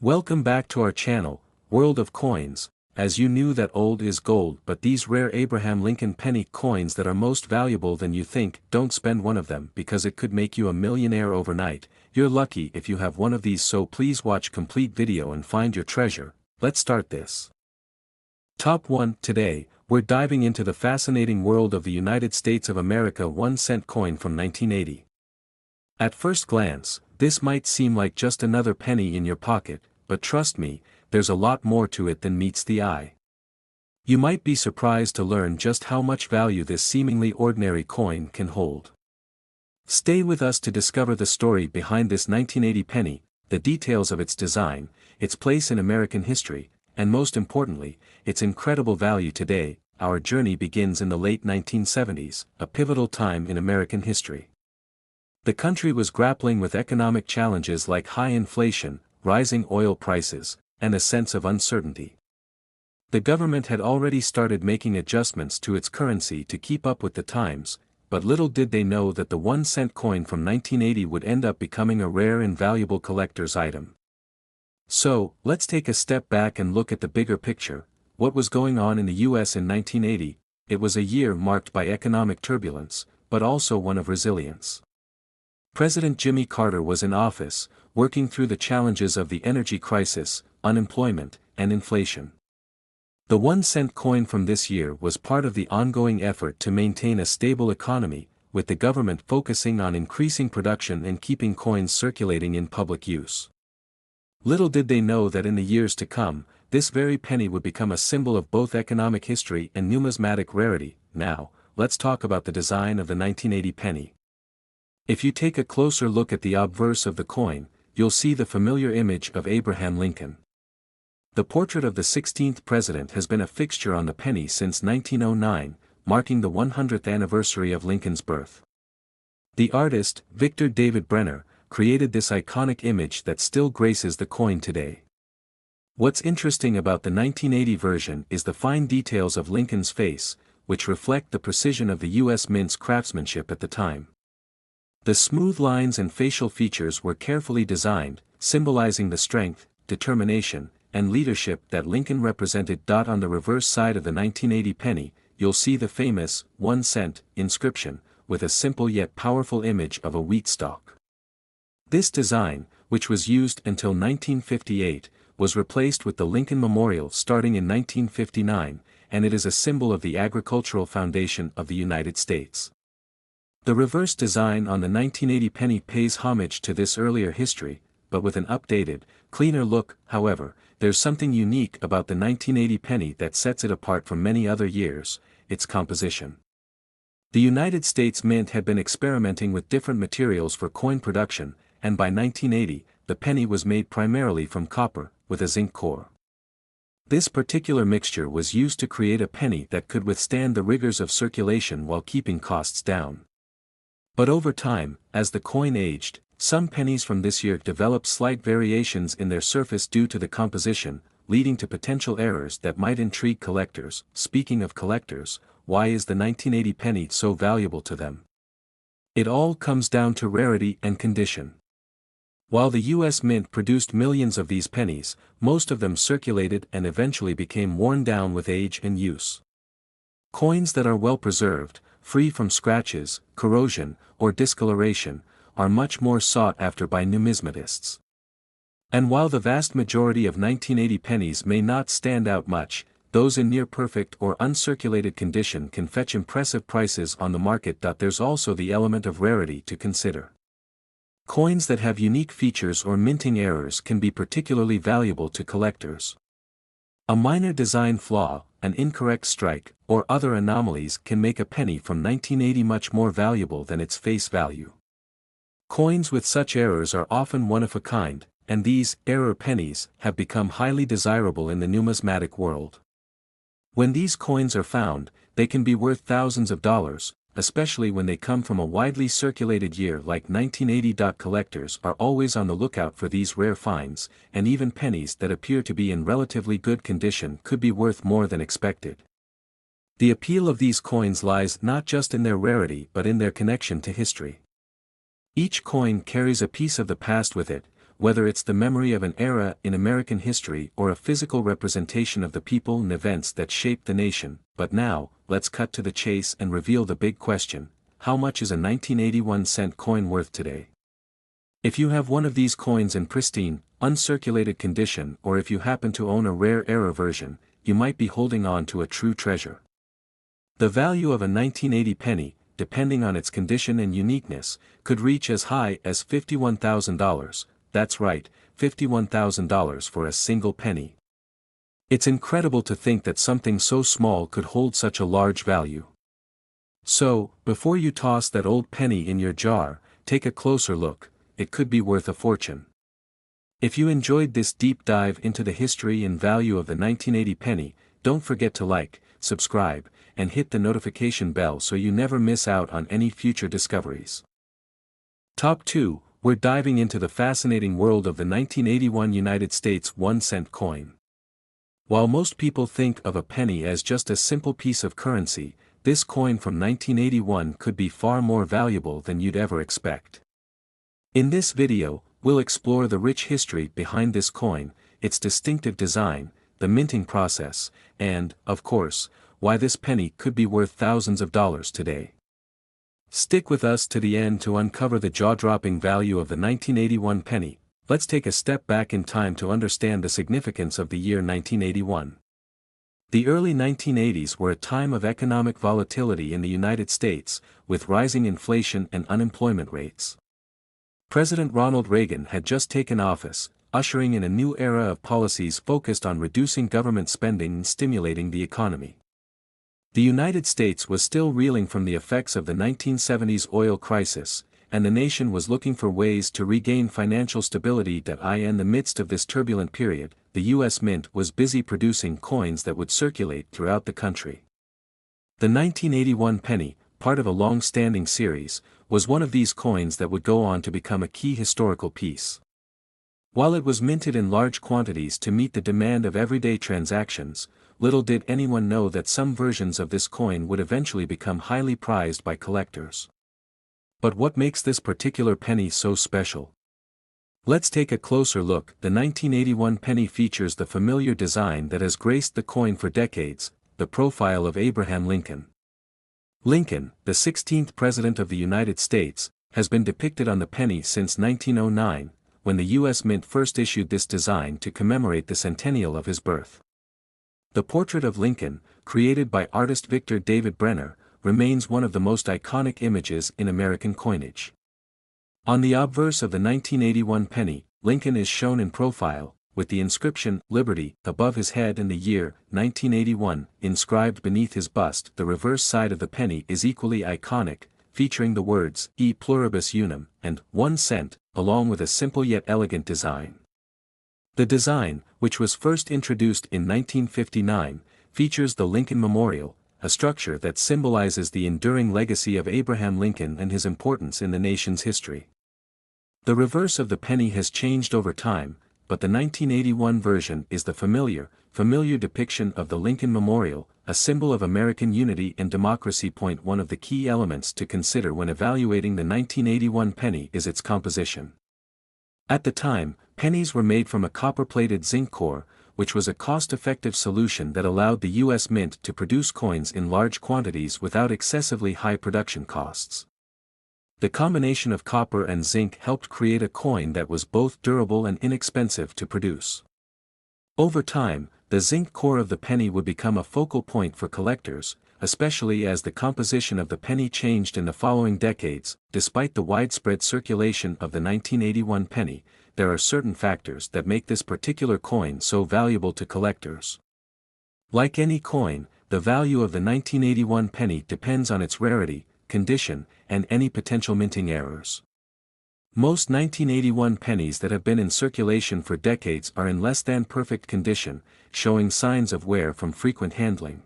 Welcome back to our channel, World of Coins. As you knew that old is gold, but these rare Abraham Lincoln penny coins that are most valuable than you think, don't spend one of them because it could make you a millionaire overnight. You're lucky if you have one of these, so please watch complete video and find your treasure. Let's start this. Top 1. Today, we're diving into the fascinating world of the United States of America 1-cent coin from 1980. At first glance, this might seem like just another penny in your pocket, but trust me, there's a lot more to it than meets the eye. You might be surprised to learn just how much value this seemingly ordinary coin can hold. Stay with us to discover the story behind this 1980 penny, the details of its design, its place in American history, and most importantly, its incredible value today. Our journey begins in the late 1970s, a pivotal time in American history. The country was grappling with economic challenges like high inflation, rising oil prices, and a sense of uncertainty. The government had already started making adjustments to its currency to keep up with the times, but little did they know that the 1-cent coin from 1980 would end up becoming a rare and valuable collector's item. So, let's take a step back and look at the bigger picture. What was going on in the US in 1980? It was a year marked by economic turbulence, but also one of resilience. President Jimmy Carter was in office, working through the challenges of the energy crisis, unemployment, and inflation. The 1-cent coin from this year was part of the ongoing effort to maintain a stable economy, with the government focusing on increasing production and keeping coins circulating in public use. Little did they know that in the years to come, this very penny would become a symbol of both economic history and numismatic rarity. Now, let's talk about the design of the 1980 penny. If you take a closer look at the obverse of the coin, you'll see the familiar image of Abraham Lincoln. The portrait of the 16th president has been a fixture on the penny since 1909, marking the 100th anniversary of Lincoln's birth. The artist, Victor David Brenner, created this iconic image that still graces the coin today. What's interesting about the 1980 version is the fine details of Lincoln's face, which reflect the precision of the U.S. Mint's craftsmanship at the time. The smooth lines and facial features were carefully designed, symbolizing the strength, determination, and leadership that Lincoln represented. On the reverse side of the 1980 penny, you'll see the famous 1 cent inscription, with a simple yet powerful image of a wheat stalk. This design, which was used until 1958, was replaced with the Lincoln Memorial starting in 1959, and it is a symbol of the agricultural foundation of the United States. The reverse design on the 1980 penny pays homage to this earlier history, but with an updated, cleaner look. However, there's something unique about the 1980 penny that sets it apart from many other years: its composition. The United States Mint had been experimenting with different materials for coin production, and by 1980, the penny was made primarily from copper, with a zinc core. This particular mixture was used to create a penny that could withstand the rigors of circulation while keeping costs down. But over time, as the coin aged, some pennies from this year developed slight variations in their surface due to the composition, leading to potential errors that might intrigue collectors. Speaking of collectors, why is the 1980 penny so valuable to them? It all comes down to rarity and condition. While the U.S. Mint produced millions of these pennies, most of them circulated and eventually became worn down with age and use. Coins that are well preserved, free from scratches, corrosion, or discoloration, are much more sought after by numismatists. And while the vast majority of 1980 pennies may not stand out much, those in near-perfect or uncirculated condition can fetch impressive prices on the market. There's also the element of rarity to consider. Coins that have unique features or minting errors can be particularly valuable to collectors. A minor design flaw, an incorrect strike, or other anomalies can make a penny from 1980 much more valuable than its face value. Coins with such errors are often one of a kind, and these error pennies have become highly desirable in the numismatic world. When these coins are found, they can be worth thousands of dollars, especially when they come from a widely circulated year like 1980. Collectors are always on the lookout for these rare finds, and even pennies that appear to be in relatively good condition could be worth more than expected. The appeal of these coins lies not just in their rarity but in their connection to history. Each coin carries a piece of the past with it, whether it's the memory of an era in American history or a physical representation of the people and events that shaped the nation. But now, let's cut to the chase and reveal the big question: how much is a 1981-cent coin worth today? If you have one of these coins in pristine, uncirculated condition, or if you happen to own a rare era version, you might be holding on to a true treasure. The value of a 1980 penny, depending on its condition and uniqueness, could reach as high as $51,000, that's right, $51,000 for a single penny. It's incredible to think that something so small could hold such a large value. So, before you toss that old penny in your jar, take a closer look. It could be worth a fortune. If you enjoyed this deep dive into the history and value of the 1980 penny, don't forget to like, subscribe, and hit the notification bell so you never miss out on any future discoveries. Top 2, we're diving into the fascinating world of the 1981 United States 1-cent coin. While most people think of a penny as just a simple piece of currency, this coin from 1981 could be far more valuable than you'd ever expect. In this video, we'll explore the rich history behind this coin, its distinctive design, the minting process, and, of course, why this penny could be worth thousands of dollars today. Stick with us to the end to uncover the jaw-dropping value of the 1981 penny. Let's take a step back in time to understand the significance of the year 1981. The early 1980s were a time of economic volatility in the United States, with rising inflation and unemployment rates. President Ronald Reagan had just taken office, ushering in a new era of policies focused on reducing government spending and stimulating the economy. The United States was still reeling from the effects of the 1970s oil crisis, and the nation was looking for ways to regain financial stability. In the midst of this turbulent period, the U.S. Mint was busy producing coins that would circulate throughout the country. The 1981 penny, part of a long-standing series, was one of these coins that would go on to become a key historical piece. While it was minted in large quantities to meet the demand of everyday transactions, little did anyone know that some versions of this coin would eventually become highly prized by collectors. But what makes this particular penny so special? Let's take a closer look. The 1981 penny features the familiar design that has graced the coin for decades, the profile of Abraham Lincoln. Lincoln, the 16th President of the United States, has been depicted on the penny since 1909, when the U.S. Mint first issued this design to commemorate the centennial of his birth. The portrait of Lincoln, created by artist Victor David Brenner, remains one of the most iconic images in American coinage. On the obverse of the 1981 penny, Lincoln is shown in profile, with the inscription, Liberty, above his head and the year, 1981, inscribed beneath his bust. The reverse side of the penny is equally iconic, featuring the words, E pluribus unum, and 1 cent, along with a simple yet elegant design. The design, which was first introduced in 1959, features the Lincoln Memorial, a structure that symbolizes the enduring legacy of Abraham Lincoln and his importance in the nation's history. The reverse of the penny has changed over time, but the 1981 version is the familiar depiction of the Lincoln Memorial, a symbol of American unity and democracy. One of the key elements to consider when evaluating the 1981 penny is its composition. At the time, pennies were made from a copper-plated zinc core, which was a cost-effective solution that allowed the U.S. Mint to produce coins in large quantities without excessively high production costs. The combination of copper and zinc helped create a coin that was both durable and inexpensive to produce. Over time, the zinc core of the penny would become a focal point for collectors, especially as the composition of the penny changed in the following decades. Despite the widespread circulation of the 1981 penny, there are certain factors that make this particular coin so valuable to collectors. Like any coin, the value of the 1981 penny depends on its rarity, condition, and any potential minting errors. Most 1981 pennies that have been in circulation for decades are in less than perfect condition, showing signs of wear from frequent handling.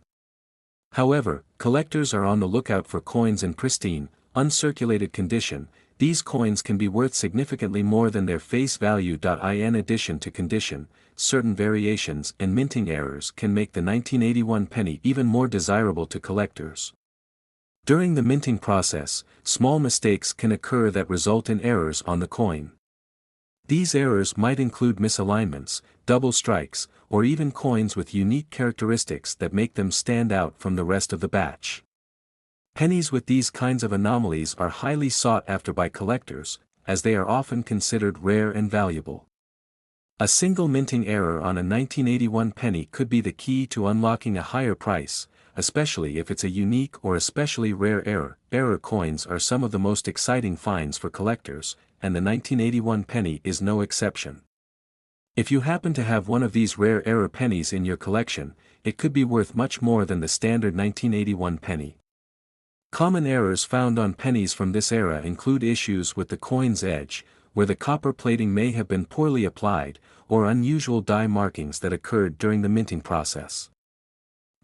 However, collectors are on the lookout for coins in pristine, uncirculated condition. These coins can be worth significantly more than their face value. In addition to condition, certain variations and minting errors can make the 1981 penny even more desirable to collectors. During the minting process, small mistakes can occur that result in errors on the coin. These errors might include misalignments, double strikes, or even coins with unique characteristics that make them stand out from the rest of the batch. Pennies with these kinds of anomalies are highly sought after by collectors, as they are often considered rare and valuable. A single minting error on a 1981 penny could be the key to unlocking a higher price, especially if it's a unique or especially rare error. Error coins are some of the most exciting finds for collectors, and the 1981 penny is no exception. If you happen to have one of these rare error pennies in your collection, it could be worth much more than the standard 1981 penny. Common errors found on pennies from this era include issues with the coin's edge, where the copper plating may have been poorly applied, or unusual die markings that occurred during the minting process.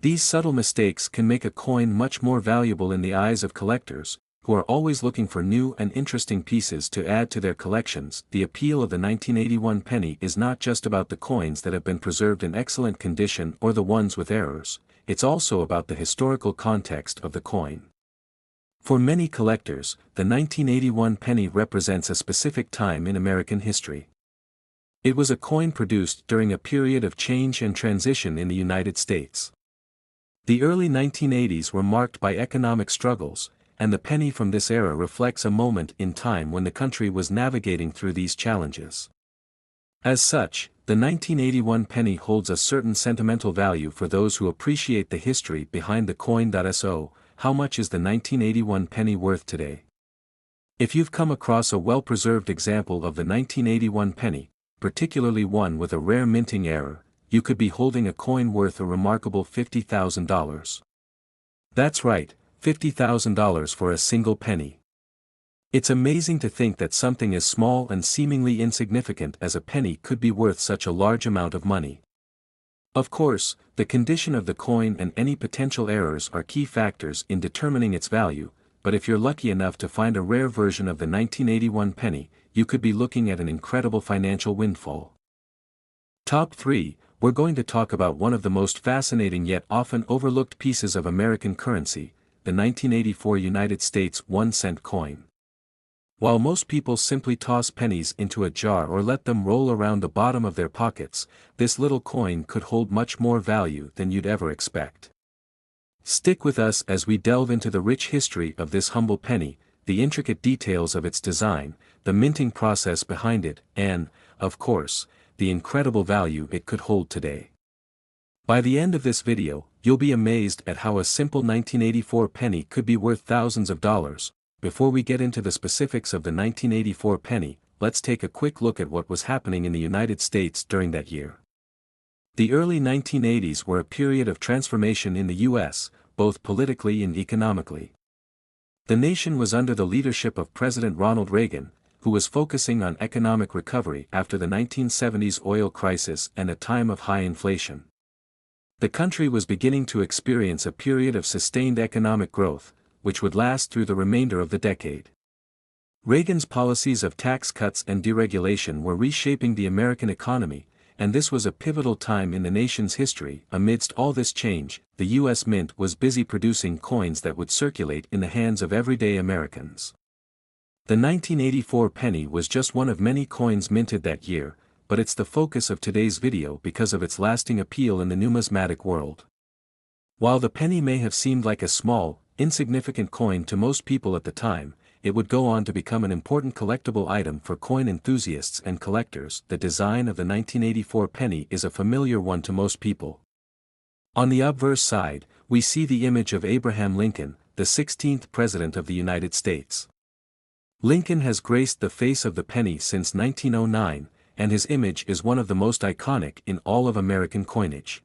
These subtle mistakes can make a coin much more valuable in the eyes of collectors, who are always looking for new and interesting pieces to add to their collections. The appeal of the 1981 penny is not just about the coins that have been preserved in excellent condition or the ones with errors, it's also about the historical context of the coin. For many collectors, the 1981 penny represents a specific time in American history. It was a coin produced during a period of change and transition in the United States. The early 1980s were marked by economic struggles, and the penny from this era reflects a moment in time when the country was navigating through these challenges. As such, the 1981 penny holds a certain sentimental value for those who appreciate the history behind the coin. So, how much is the 1981 penny worth today? If you've come across a well-preserved example of the 1981 penny, particularly one with a rare minting error, you could be holding a coin worth a remarkable $50,000. That's right, $50,000 for a single penny. It's amazing to think that something as small and seemingly insignificant as a penny could be worth such a large amount of money. Of course, the condition of the coin and any potential errors are key factors in determining its value, but if you're lucky enough to find a rare version of the 1981 penny, you could be looking at an incredible financial windfall. Top 3, we're going to talk about one of the most fascinating yet often overlooked pieces of American currency, the 1984 United States 1-cent coin. While most people simply toss pennies into a jar or let them roll around the bottom of their pockets, this little coin could hold much more value than you'd ever expect. Stick with us as we delve into the rich history of this humble penny, the intricate details of its design, the minting process behind it, and, of course, the incredible value it could hold today. By the end of this video, you'll be amazed at how a simple 1984 penny could be worth thousands of dollars. Before we get into the specifics of the 1984 penny, let's take a quick look at what was happening in the United States during that year. The early 1980s were a period of transformation in the U.S., both politically and economically. The nation was under the leadership of President Ronald Reagan, who was focusing on economic recovery after the 1970s oil crisis and a time of high inflation. The country was beginning to experience a period of sustained economic growth, which would last through the remainder of the decade. Reagan's policies of tax cuts and deregulation were reshaping the American economy, and this was a pivotal time in the nation's history. Amidst all this change, the U.S. Mint was busy producing coins that would circulate in the hands of everyday Americans. The 1984 penny was just one of many coins minted that year, but it's the focus of today's video because of its lasting appeal in the numismatic world. While the penny may have seemed like a small, insignificant coin to most people at the time, it would go on to become an important collectible item for coin enthusiasts and collectors. The design of the 1984 penny is a familiar one to most people. On the obverse side, we see the image of Abraham Lincoln, the 16th President of the United States. Lincoln has graced the face of the penny since 1909, and his image is one of the most iconic in all of American coinage.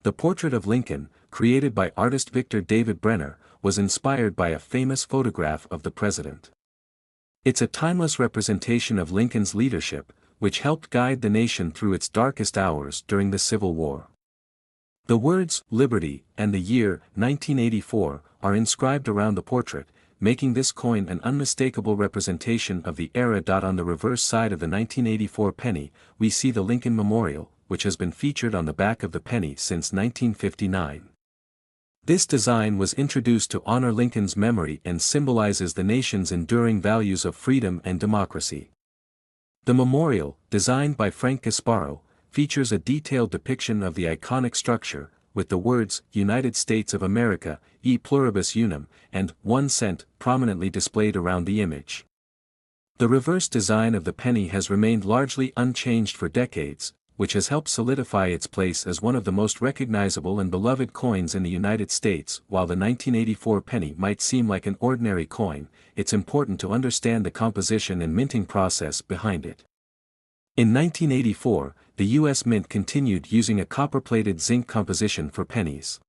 The portrait of Lincoln, created by artist Victor David Brenner, was inspired by a famous photograph of the president. It's a timeless representation of Lincoln's leadership, which helped guide the nation through its darkest hours during the Civil War. The words, "Liberty," and the year, 1984, are inscribed around the portrait, making this coin an unmistakable representation of the era. On the reverse side of the 1984 penny, we see the Lincoln Memorial, which has been featured on the back of the penny since 1959. This design was introduced to honor Lincoln's memory and symbolizes the nation's enduring values of freedom and democracy. The memorial, designed by Frank Gasparo, features a detailed depiction of the iconic structure, with the words United States of America, e pluribus unum, and 1 cent prominently displayed around the image. The reverse design of the penny has remained largely unchanged for decades, which has helped solidify its place as one of the most recognizable and beloved coins in the United States. While the 1984 penny might seem like an ordinary coin, it's important to understand the composition and minting process behind it. In 1984, the U.S. Mint continued using a copper-plated zinc composition for pennies.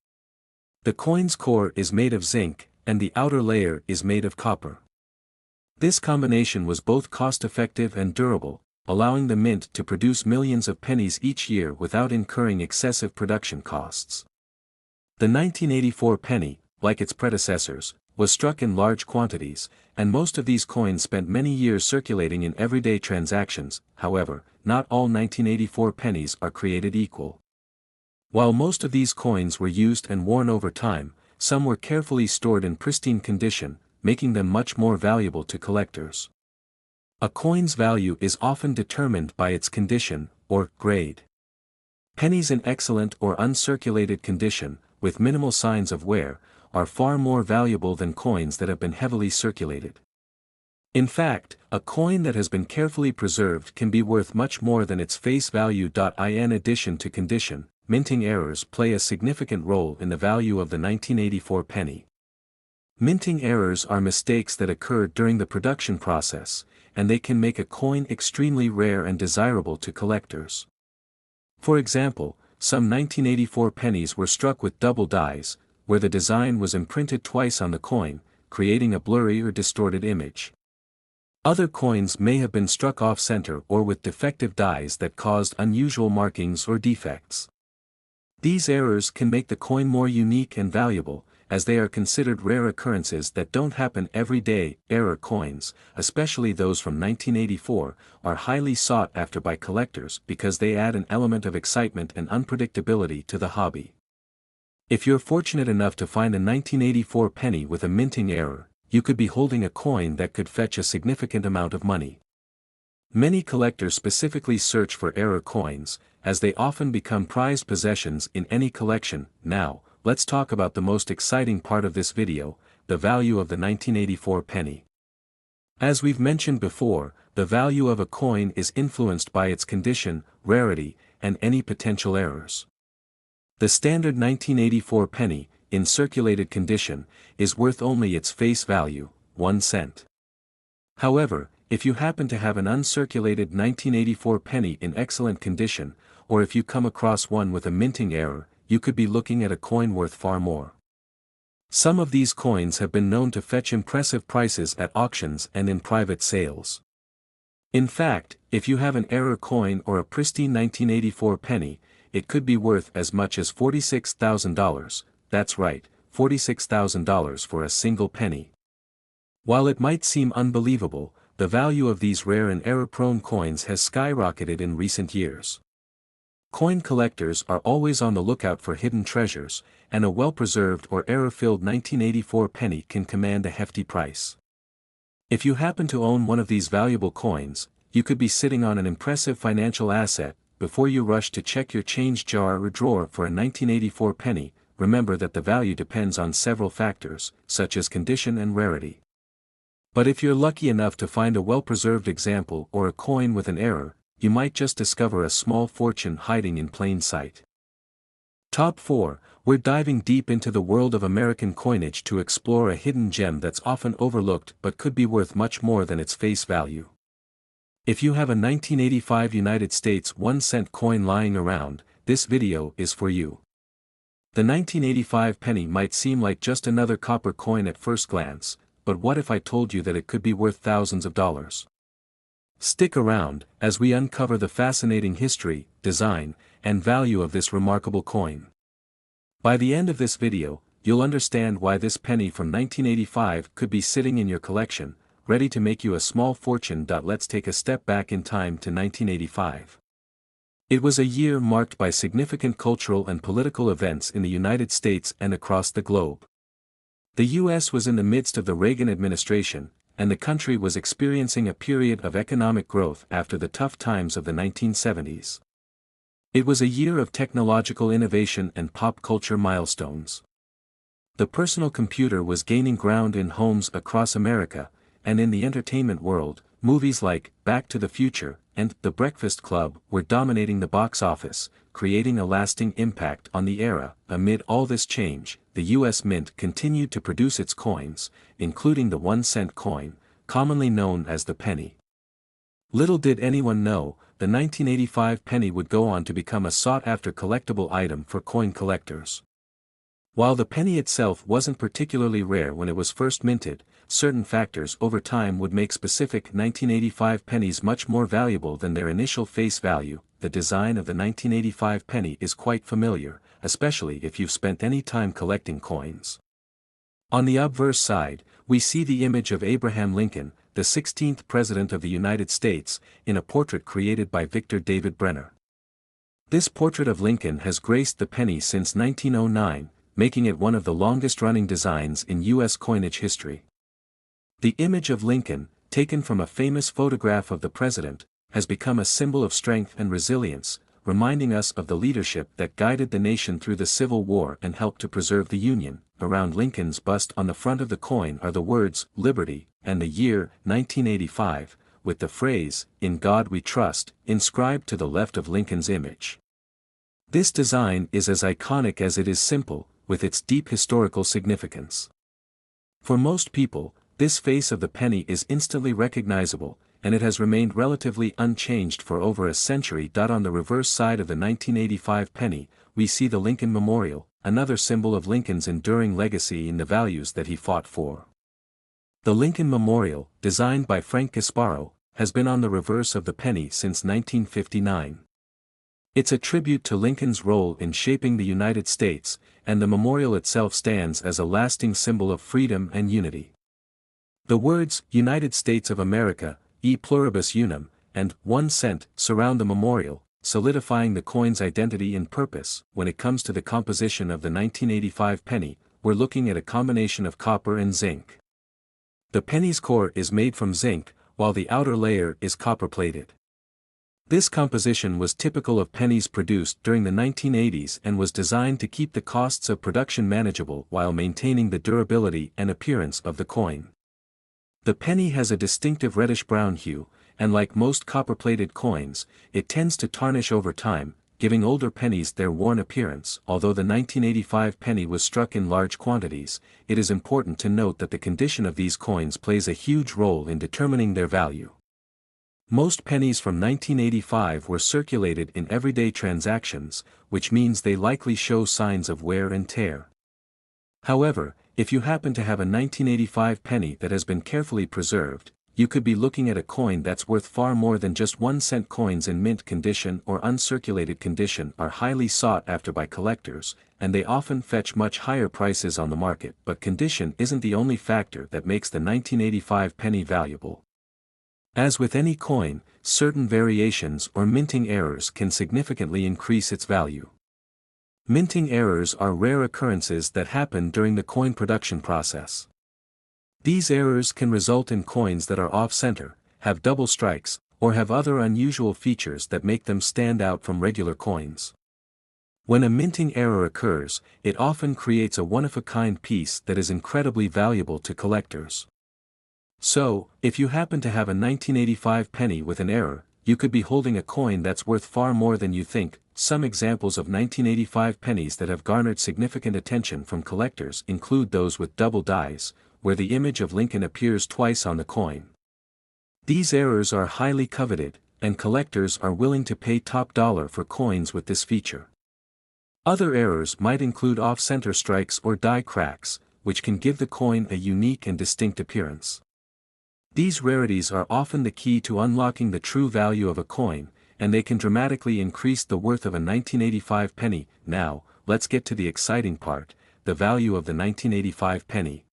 The coin's core is made of zinc, and the outer layer is made of copper. This combination was both cost-effective and durable, allowing the mint to produce millions of pennies each year without incurring excessive production costs. The 1984 penny, like its predecessors, was struck in large quantities, and most of these coins spent many years circulating in everyday transactions. However, not all 1984 pennies are created equal. While most of these coins were used and worn over time, some were carefully stored in pristine condition, making them much more valuable to collectors. A coin's value is often determined by its condition, or grade. Pennies in excellent or uncirculated condition, with minimal signs of wear, are far more valuable than coins that have been heavily circulated. In fact, a coin that has been carefully preserved can be worth much more than its face value. In addition to condition, minting errors play a significant role in the value of the 1984 penny. Minting errors are mistakes that occur during the production process, and they can make a coin extremely rare and desirable to collectors. For example, some 1984 pennies were struck with double dies, where the design was imprinted twice on the coin, creating a blurry or distorted image. Other coins may have been struck off-center or with defective dies that caused unusual markings or defects. These errors can make the coin more unique and valuable, as they are considered rare occurrences that don't happen every day. Error coins, especially those from 1984, are highly sought after by collectors because they add an element of excitement and unpredictability to the hobby. If you're fortunate enough to find a 1984 penny with a minting error, you could be holding a coin that could fetch a significant amount of money. Many collectors specifically search for error coins, as they often become prized possessions in any collection. Now, let's talk about the most exciting part of this video, the value of the 1984 penny. As we've mentioned before, the value of a coin is influenced by its condition, rarity, and any potential errors. The standard 1984 penny, in circulated condition, is worth only its face value, 1 cent. However, if you happen to have an uncirculated 1984 penny in excellent condition, or if you come across one with a minting error, you could be looking at a coin worth far more. Some of these coins have been known to fetch impressive prices at auctions and in private sales. In fact, if you have an error coin or a pristine 1984 penny, it could be worth as much as $46,000, that's right, $46,000 for a single penny. While it might seem unbelievable, the value of these rare and error-prone coins has skyrocketed in recent years. Coin collectors are always on the lookout for hidden treasures, and a well-preserved or error-filled 1984 penny can command a hefty price. If you happen to own one of these valuable coins, you could be sitting on an impressive financial asset. Before you rush to check your change jar or drawer for a 1984 penny, remember that the value depends on several factors, such as condition and rarity. But if you're lucky enough to find a well-preserved example or a coin with an error, you might just discover a small fortune hiding in plain sight. Top 4, we're diving deep into the world of American coinage to explore a hidden gem that's often overlooked but could be worth much more than its face value. If you have a 1985 United States 1-cent coin lying around, this video is for you. The 1985 penny might seem like just another copper coin at first glance, but what if I told you that it could be worth thousands of dollars? Stick around, as we uncover the fascinating history, design, and value of this remarkable coin. By the end of this video, you'll understand why this penny from 1985 could be sitting in your collection, ready to make you a small fortune. Let's take a step back in time to 1985. It was a year marked by significant cultural and political events in the United States and across the globe. The U.S. was in the midst of the Reagan administration, and the country was experiencing a period of economic growth after the tough times of the 1970s. It was a year of technological innovation and pop culture milestones. The personal computer was gaining ground in homes across America, and in the entertainment world, movies like Back to the Future and The Breakfast Club were dominating the box office, creating a lasting impact on the era. Amid all this change, the U.S. Mint continued to produce its coins, including the 1-cent coin, commonly known as the penny. Little did anyone know, the 1985 penny would go on to become a sought-after collectible item for coin collectors. While the penny itself wasn't particularly rare when it was first minted, certain factors over time would make specific 1985 pennies much more valuable than their initial face value. The design of the 1985 penny is quite familiar, especially if you've spent any time collecting coins. On the obverse side, we see the image of Abraham Lincoln, the 16th President of the United States, in a portrait created by Victor David Brenner. This portrait of Lincoln has graced the penny since 1909, making it one of the longest-running designs in U.S. coinage history. The image of Lincoln, taken from a famous photograph of the president, has become a symbol of strength and resilience, reminding us of the leadership that guided the nation through the Civil War and helped to preserve the Union. Around Lincoln's bust on the front of the coin are the words, "Liberty," and the year, 1985, with the phrase, "In God We Trust," inscribed to the left of Lincoln's image. This design is as iconic as it is simple, with its deep historical significance. For most people, this face of the penny is instantly recognizable, and it has remained relatively unchanged for over a century. On the reverse side of the 1985 penny, we see the Lincoln Memorial, another symbol of Lincoln's enduring legacy in the values that he fought for. The Lincoln Memorial, designed by Frank Gasparo, has been on the reverse of the penny since 1959. It's a tribute to Lincoln's role in shaping the United States, and the memorial itself stands as a lasting symbol of freedom and unity. The words, "United States of America, e pluribus unum," and 1 cent surround the memorial, solidifying the coin's identity and purpose. When it comes to the composition of the 1985 penny, we're looking at a combination of copper and zinc. The penny's core is made from zinc, while the outer layer is copper-plated. This composition was typical of pennies produced during the 1980s and was designed to keep the costs of production manageable while maintaining the durability and appearance of the coin. The penny has a distinctive reddish-brown hue, and like most copper-plated coins, it tends to tarnish over time, giving older pennies their worn appearance. Although the 1985 penny was struck in large quantities, it is important to note that the condition of these coins plays a huge role in determining their value. Most pennies from 1985 were circulated in everyday transactions, which means they likely show signs of wear and tear. However, if you happen to have a 1985 penny that has been carefully preserved, you could be looking at a coin that's worth far more than just 1-cent. Coins in mint condition or uncirculated condition are highly sought after by collectors, and they often fetch much higher prices on the market. But condition isn't the only factor that makes the 1985 penny valuable. As with any coin, certain variations or minting errors can significantly increase its value. Minting errors are rare occurrences that happen during the coin production process. These errors can result in coins that are off-center, have double strikes, or have other unusual features that make them stand out from regular coins. When a minting error occurs, it often creates a one-of-a-kind piece that is incredibly valuable to collectors. So, if you happen to have a 1985 penny with an error, you could be holding a coin that's worth far more than you think. Some examples of 1985 pennies that have garnered significant attention from collectors include those with double dies, where the image of Lincoln appears twice on the coin. These errors are highly coveted, and collectors are willing to pay top dollar for coins with this feature. Other errors might include off-center strikes or die cracks, which can give the coin a unique and distinct appearance. These rarities are often the key to unlocking the true value of a coin, and they can dramatically increase the worth of a 1985 penny. Now, let's get to the exciting part, the value of the 1985 penny.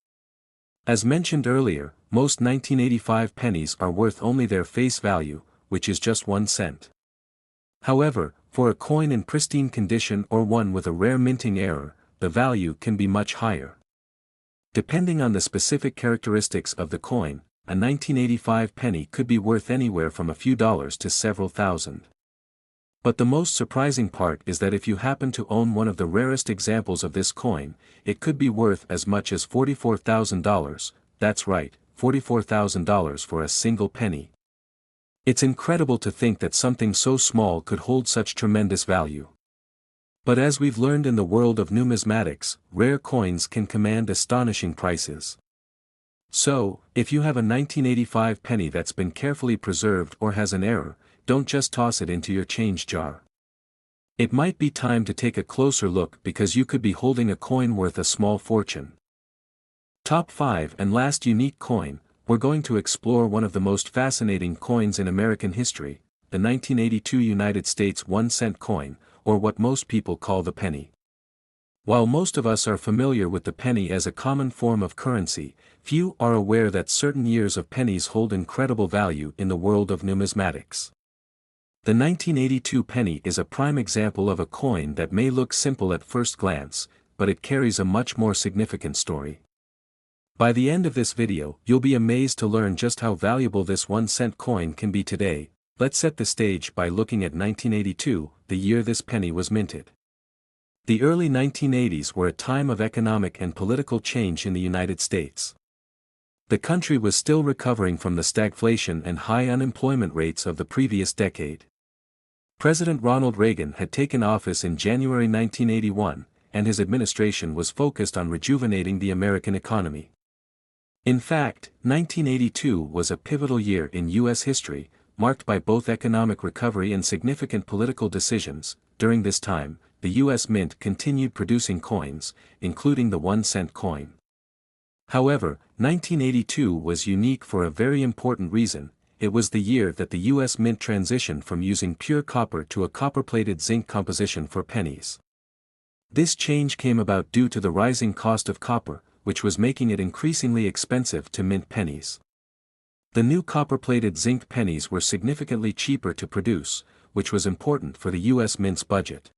As mentioned earlier, most 1985 pennies are worth only their face value, which is just 1 cent. However, for a coin in pristine condition or one with a rare minting error, the value can be much higher. Depending on the specific characteristics of the coin, a 1985 penny could be worth anywhere from a few dollars to several thousand. But the most surprising part is that if you happen to own one of the rarest examples of this coin, it could be worth as much as $44,000, that's right, $44,000 for a single penny. It's incredible to think that something so small could hold such tremendous value. But as we've learned in the world of numismatics, rare coins can command astonishing prices. So, if you have a 1985 penny that's been carefully preserved or has an error, don't just toss it into your change jar. It might be time to take a closer look because you could be holding a coin worth a small fortune. Top 5 and last unique coin, we're going to explore one of the most fascinating coins in American history, the 1982 United States 1-cent coin, or what most people call the penny. While most of us are familiar with the penny as a common form of currency, few are aware that certain years of pennies hold incredible value in the world of numismatics. The 1982 penny is a prime example of a coin that may look simple at first glance, but it carries a much more significant story. By the end of this video, you'll be amazed to learn just how valuable this 1-cent coin can be today. Let's set the stage by looking at 1982, the year this penny was minted. The early 1980s were a time of economic and political change in the United States. The country was still recovering from the stagflation and high unemployment rates of the previous decade. President Ronald Reagan had taken office in January 1981, and his administration was focused on rejuvenating the American economy. In fact, 1982 was a pivotal year in U.S. history, marked by both economic recovery and significant political decisions. During this time, the U.S. Mint continued producing coins, including the 1-cent coin. However, 1982 was unique for a very important reason. It was the year that the U.S. Mint transitioned from using pure copper to a copper-plated zinc composition for pennies. This change came about due to the rising cost of copper, which was making it increasingly expensive to mint pennies. The new copper-plated zinc pennies were significantly cheaper to produce, which was important for the U.S. Mint's budget.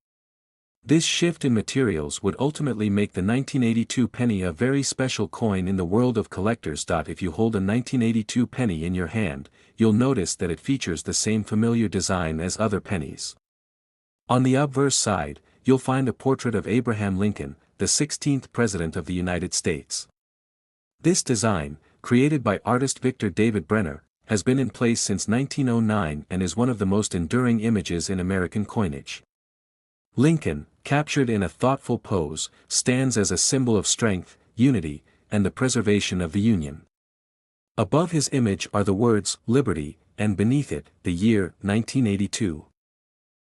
This shift in materials would ultimately make the 1982 penny a very special coin in the world of collectors. If you hold a 1982 penny in your hand, you'll notice that it features the same familiar design as other pennies. On the obverse side, you'll find a portrait of Abraham Lincoln, the 16th President of the United States. This design, created by artist Victor David Brenner, has been in place since 1909 and is one of the most enduring images in American coinage. Lincoln, captured in a thoughtful pose, stands as a symbol of strength, unity, and the preservation of the Union. Above his image are the words, "Liberty," and beneath it, the year, 1982.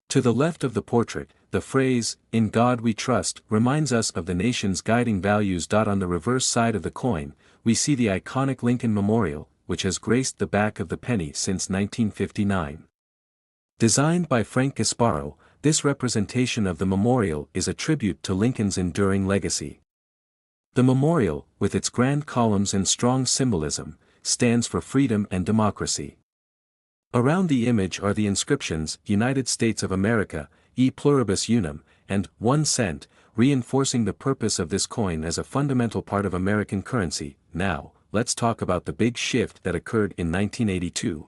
To the left of the portrait, the phrase, "In God We Trust," reminds us of the nation's guiding values. On the reverse side of the coin, we see the iconic Lincoln Memorial, which has graced the back of the penny since 1959. Designed by Frank Gasparo, this representation of the memorial is a tribute to Lincoln's enduring legacy. The memorial, with its grand columns and strong symbolism, stands for freedom and democracy. Around the image are the inscriptions, "United States of America, e pluribus unum," and 1 cent, reinforcing the purpose of this coin as a fundamental part of American currency. Now, let's talk about the big shift that occurred in 1982.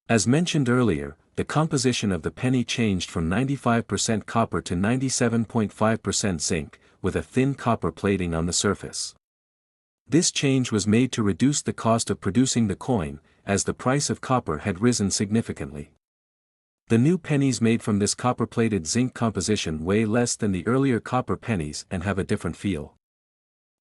As mentioned earlier, the composition of the penny changed from 95% copper to 97.5% zinc, with a thin copper plating on the surface. This change was made to reduce the cost of producing the coin, as the price of copper had risen significantly. The new pennies made from this copper-plated zinc composition weigh less than the earlier copper pennies and have a different feel.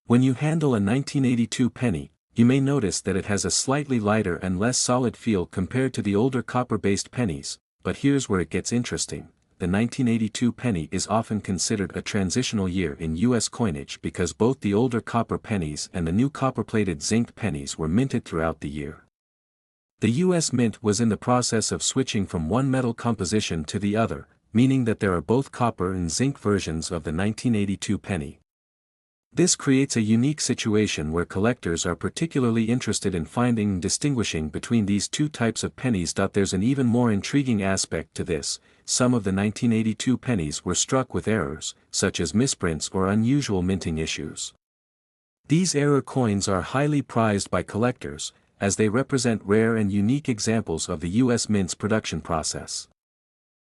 When you handle a 1982 penny, you may notice that it has a slightly lighter and less solid feel compared to the older copper-based pennies, but here's where it gets interesting. The 1982 penny is often considered a transitional year in U.S. coinage because both the older copper pennies and the new copper-plated zinc pennies were minted throughout the year. The U.S. Mint was in the process of switching from one metal composition to the other, meaning that there are both copper and zinc versions of the 1982 penny. This creates a unique situation where collectors are particularly interested in finding and distinguishing between these two types of pennies. There's an even more intriguing aspect to this. Some of the 1982 pennies were struck with errors, such as misprints or unusual minting issues. These error coins are highly prized by collectors, as they represent rare and unique examples of the U.S. Mint's production process.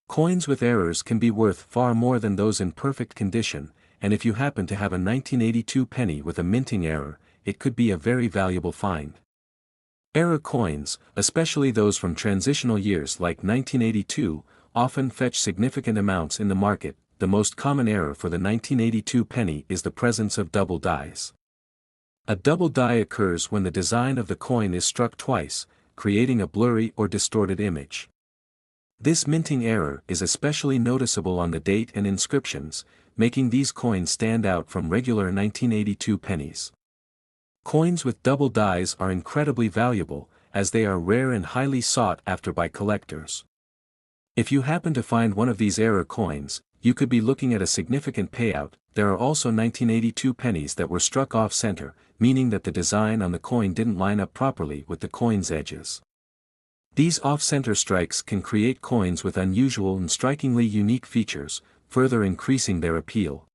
Coins with errors can be worth far more than those in perfect condition, and if you happen to have a 1982 penny with a minting error, it could be a very valuable find. Error coins, especially those from transitional years like 1982, often fetch significant amounts in the market. The most common error for the 1982 penny is the presence of double dies. A double die occurs when the design of the coin is struck twice, creating a blurry or distorted image. This minting error is especially noticeable on the date and inscriptions, making these coins stand out from regular 1982 pennies. Coins with double dies are incredibly valuable, as they are rare and highly sought after by collectors. If you happen to find one of these error coins, you could be looking at a significant payout. There are also 1982 pennies that were struck off-center, meaning that the design on the coin didn't line up properly with the coin's edges. These off-center strikes can create coins with unusual and strikingly unique features, further increasing their appeal.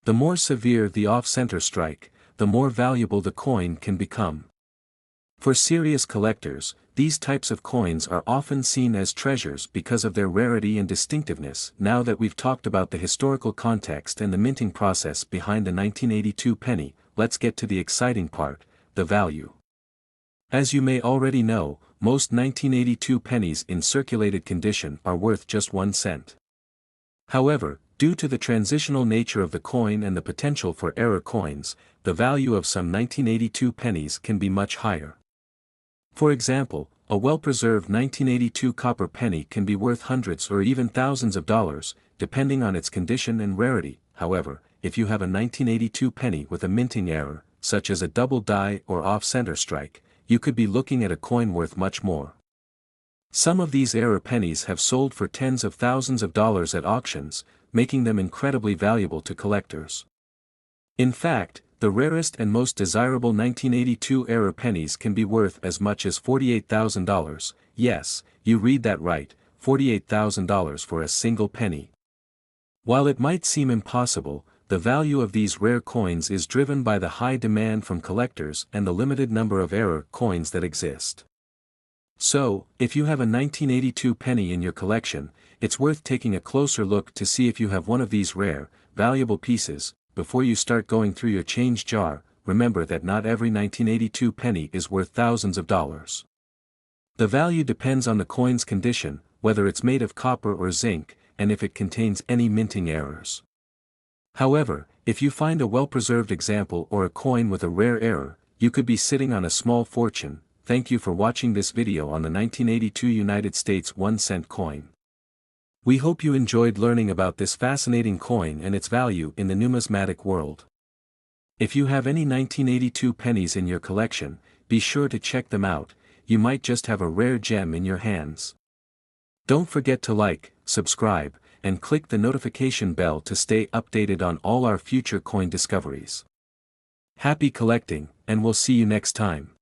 The more severe the off-center strike, the more valuable the coin can become. For serious collectors, these types of coins are often seen as treasures because of their rarity and distinctiveness. Now that we've talked about the historical context and the minting process behind the 1982 penny, let's get to the exciting part, the value. As you may already know, most 1982 pennies in circulated condition are worth just 1 cent. However, due to the transitional nature of the coin and the potential for error coins, the value of some 1982 pennies can be much higher. For example, a well-preserved 1982 copper penny can be worth hundreds or even thousands of dollars, depending on its condition and rarity. However, if you have a 1982 penny with a minting error, such as a double die or off-center strike, you could be looking at a coin worth much more. Some of these error pennies have sold for tens of thousands of dollars at auctions, making them incredibly valuable to collectors. In fact, the rarest and most desirable 1982 error pennies can be worth as much as $48,000, yes, you read that right, $48,000 for a single penny. While it might seem impossible, the value of these rare coins is driven by the high demand from collectors and the limited number of error coins that exist. So, if you have a 1982 penny in your collection, it's worth taking a closer look to see if you have one of these rare, valuable pieces. Before you start going through your change jar, remember that not every 1982 penny is worth thousands of dollars. The value depends on the coin's condition, whether it's made of copper or zinc, and if it contains any minting errors. However, if you find a well-preserved example or a coin with a rare error, you could be sitting on a small fortune. Thank you for watching this video on the 1982 United States 1-cent coin. We hope you enjoyed learning about this fascinating coin and its value in the numismatic world. If you have any 1982 pennies in your collection, be sure to check them out. You might just have a rare gem in your hands. Don't forget to like, subscribe, and click the notification bell to stay updated on all our future coin discoveries. Happy collecting, and we'll see you next time.